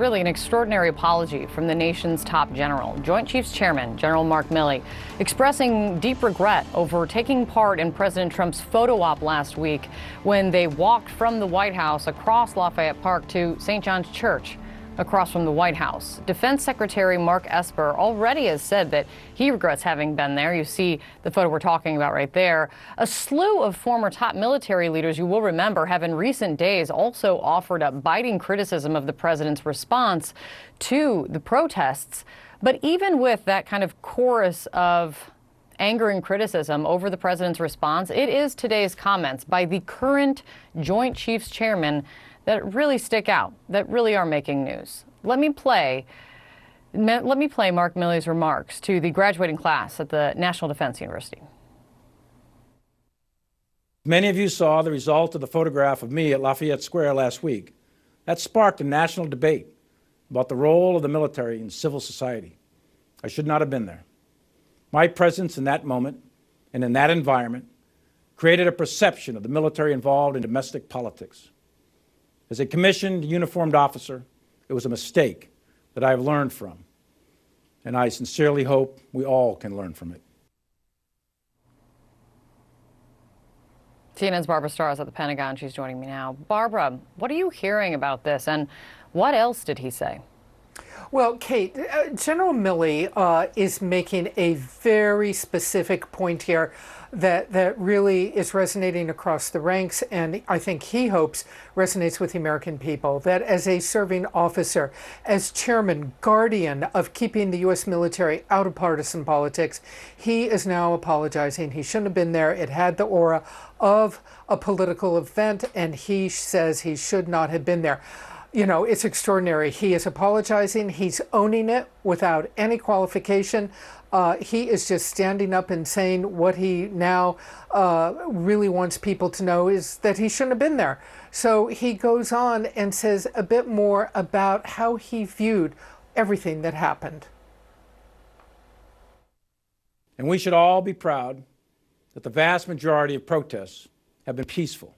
Really an extraordinary apology from the nation's top general. Joint Chiefs Chairman General Mark Milley expressing deep regret over taking part in President Trump's photo op last week when they walked from the White House across Lafayette Park to St. John's Church across from the White House. Defense Secretary Mark Esper already has said that he regrets having been there. You see the photo we're talking about right there. A slew of former top military leaders, you will remember, have in recent days also offered up biting criticism of the president's response to the protests. But even with that kind of chorus of anger and criticism over the president's response, it is today's comments by the current Joint Chiefs Chairman that really stick out, that really are making news. Let me play Mark Milley's remarks to the graduating class at the National Defense University. Many of you saw the result of the photograph of me at Lafayette Square last week. That sparked a national debate about the role of the military in civil society. I should not have been there. My presence in that moment and in that environment created a perception of the military involved in domestic politics. As a commissioned uniformed officer, it was a mistake that I have learned from, and I sincerely hope we all can learn from it. CNN's Barbara Starr is at the Pentagon. She's joining me now. Barbara, what are you hearing about this, and what else did he say? Well, Kate, General Milley is making a very specific point here that really is resonating across the ranks, and I think he hopes resonates with the American people, that as a serving officer, as chairman, guardian of keeping the U.S. military out of partisan politics, he is now apologizing. He shouldn't have been there. It had the aura of a political event, and he says he should not have been there. You know, it's extraordinary. He is apologizing. He's owning it without any qualification. He is just standing up and saying what he now really wants people to know is that he shouldn't have been there. So he goes on and says a bit more about how he viewed everything that happened. And we should all be proud that the vast majority of protests have been peaceful.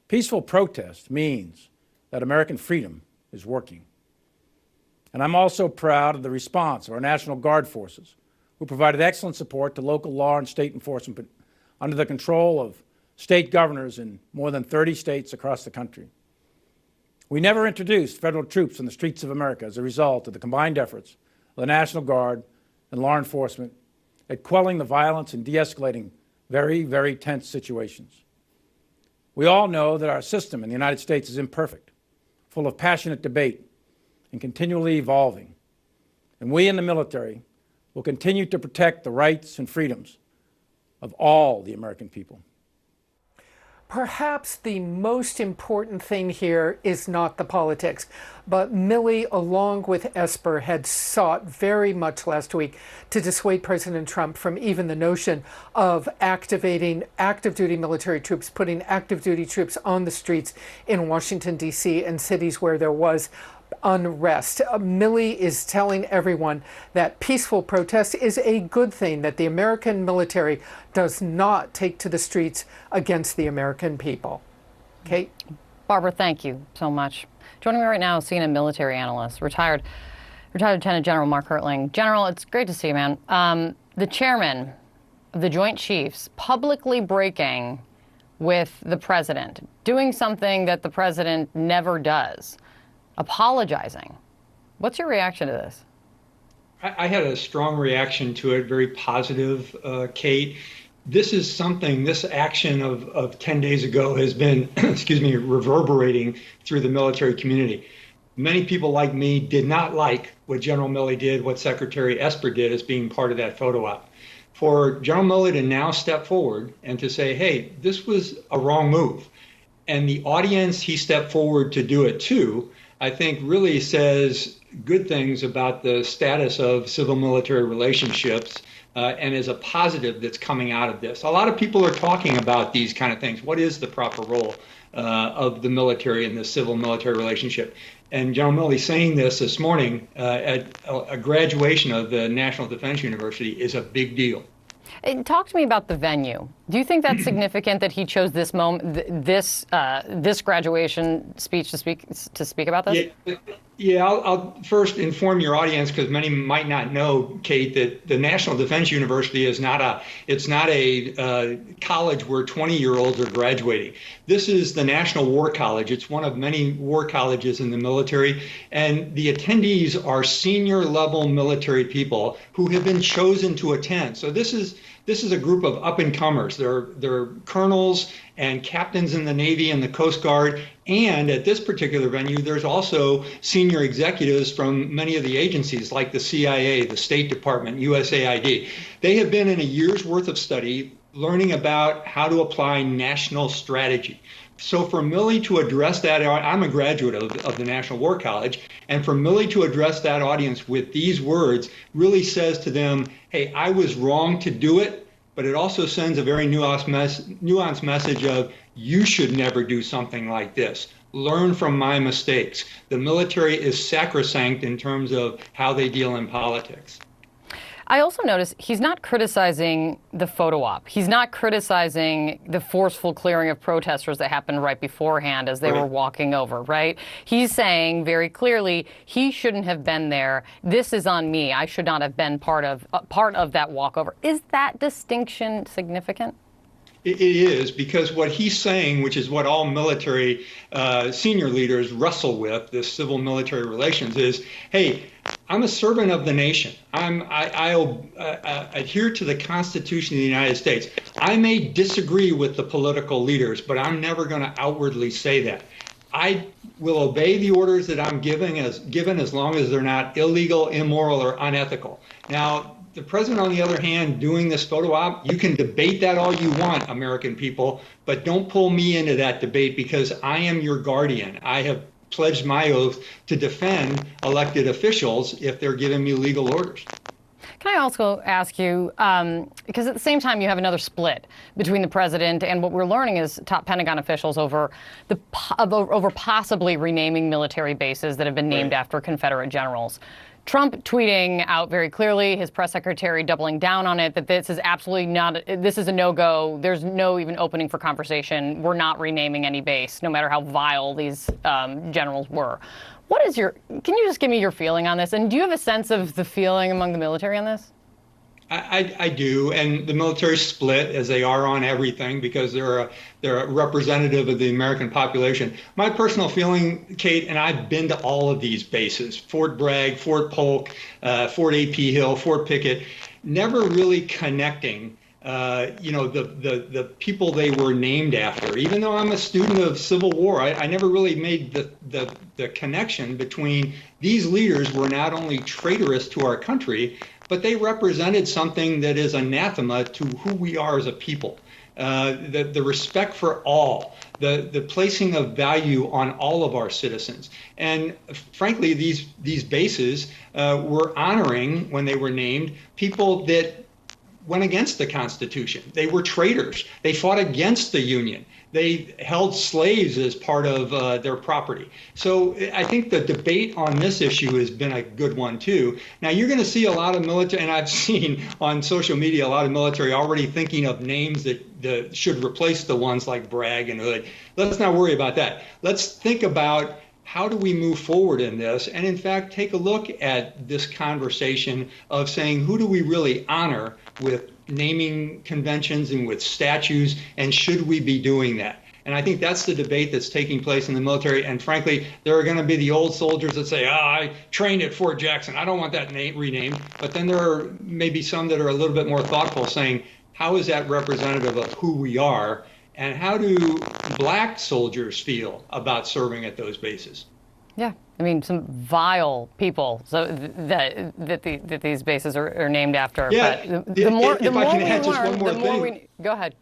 Peaceful protest means that American freedom is working. And I'm also proud of the response of our National Guard forces, who provided excellent support to local law and state enforcement under the control of state governors in more than 30 states across the country. We never introduced federal troops in the streets of America as a result of the combined efforts of the National Guard and law enforcement at quelling the violence and de-escalating very, very tense situations. We all know that our system in the United States is imperfect, full of passionate debate, and continually evolving. And we in the military will continue to protect the rights and freedoms of all the American people. Perhaps the most important thing here is not the politics, but Milley, along with Esper, had sought very much last week to dissuade President Trump from even the notion of activating active duty military troops, putting active duty troops on the streets in Washington, D.C. and cities where there was unrest. Milley is telling everyone that peaceful protest is a good thing, that the American military does not take to the streets against the American people. Kate? Barbara, thank you so much. Joining me right now is CNN military analyst, retired Lieutenant General Mark Hertling. General, it's great to see you, man. The chairman of the Joint Chiefs publicly breaking with the president, doing something that the president never does. Apologizing. What's your reaction to this? I had a strong reaction to it, very positive, Kate. This is something, this action of 10 days ago has been, reverberating through the military community. Many people like me did not like what General Milley did, what Secretary Esper did as being part of that photo op. For General Milley to now step forward and to say, hey, this was a wrong move, and the audience he stepped forward to do it too, I think really says good things about the status of civil-military relationships and is a positive that's coming out of this. A lot of people are talking about these kind of things. What is the proper role of the military in the civil-military relationship? And General Milley saying this morning at a graduation of the National Defense University is a big deal. Talk to me about the venue Do you think that's significant that he chose this moment, this graduation speech to speak about this? Yeah, I'll first inform your audience, because many might not know, Kate, that the National Defense University is not a college where 20-year-olds are graduating. This is the National War College. It's one of many war colleges in the military, and the attendees are senior level military people who have been chosen to attend. So this is a group of up-and-comers. They're colonels and captains in the Navy and the Coast Guard. And at this particular venue, there's also senior executives from many of the agencies like the CIA, the State Department, USAID. They have been in a year's worth of study learning about how to apply national strategy. So for Milley to address that, I'm a graduate of the National War College, and for Milley to address that audience with these words really says to them, hey, I was wrong to do it, but it also sends a very nuanced message of, you should never do something like this. Learn from my mistakes. The military is sacrosanct in terms of how they deal in politics. I also noticed he's not criticizing the photo op. He's not criticizing the forceful clearing of protesters that happened right beforehand as they were walking over, right? He's saying very clearly he shouldn't have been there. This is on me. I should not have been part of that walkover. Is that distinction significant? It is, because what he's saying, which is what all military senior leaders wrestle with, this civil-military relations, is, hey, I'm a servant of the nation. I adhere to the Constitution of the United States. I may disagree with the political leaders, but I'm never going to outwardly say that. I will obey the orders that I'm given as long as they're not illegal, immoral, or unethical. Now, the president, on the other hand, doing this photo op, you can debate that all you want, American people, but don't pull me into that debate, because I am your guardian. I have pledged my oath to defend elected officials if they're giving me legal orders. Can I also ask you, because at the same time you have another split between the president and what we're learning is top Pentagon officials over possibly renaming military bases that have been named after Confederate generals. Trump tweeting out very clearly, his press secretary doubling down on it, that this is absolutely not, this is a no-go. There's no even opening for conversation. We're not renaming any base, no matter how vile these generals were. Can you just give me your feeling on this? And do you have a sense of the feeling among the military on this? I do, and the military split, as they are on everything, because they're a representative of the American population. My personal feeling, Kate, and I've been to all of these bases, Fort Bragg, Fort Polk, Fort A.P. Hill, Fort Pickett, never really connecting the people they were named after. Even though I'm a student of Civil War, I never really made the connection between these leaders were not only traitorous to our country, but they represented something that is anathema to who we are as a people. The respect for all, the placing of value on all of our citizens. And frankly, these bases were honoring, when they were named, people that went against the Constitution. They were traitors. They fought against the Union. They held slaves as part of their property. So I think the debate on this issue has been a good one, too. Now, you're going to see a lot of military, and I've seen on social media a lot of military already thinking of names that should replace the ones like Bragg and Hood. Let's not worry about that. Let's think about how do we move forward in this, and in fact, take a look at this conversation of saying, who do we really honor with naming conventions and with statues, and should we be doing that? And I think that's the debate that's taking place in the military. And frankly, there are going to be the old soldiers that say, I trained at Fort Jackson. I don't want that name renamed. But then there are maybe some that are a little bit more thoughtful, saying, how is that representative of who we are? And how do black soldiers feel about serving at those bases? Yeah, I mean, some vile people that these bases are named after. Yeah, but the more we learn, go ahead.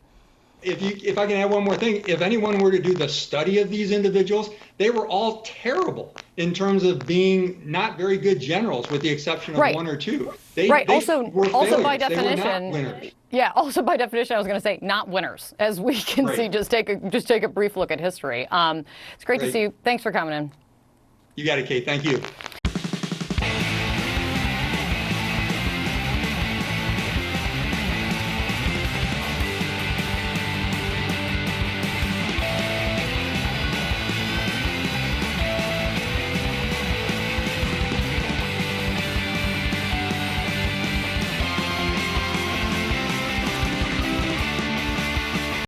If I can add one more thing, if anyone were to do the study of these individuals, they were all terrible in terms of being not very good generals, with the exception of one or two. They Also by definition, they were not winners. Yeah. Also by definition, I was going to say not winners, as we can see. Just take a brief look at history. It's great to see you. Thanks for coming in. You got it, Kate. Thank you.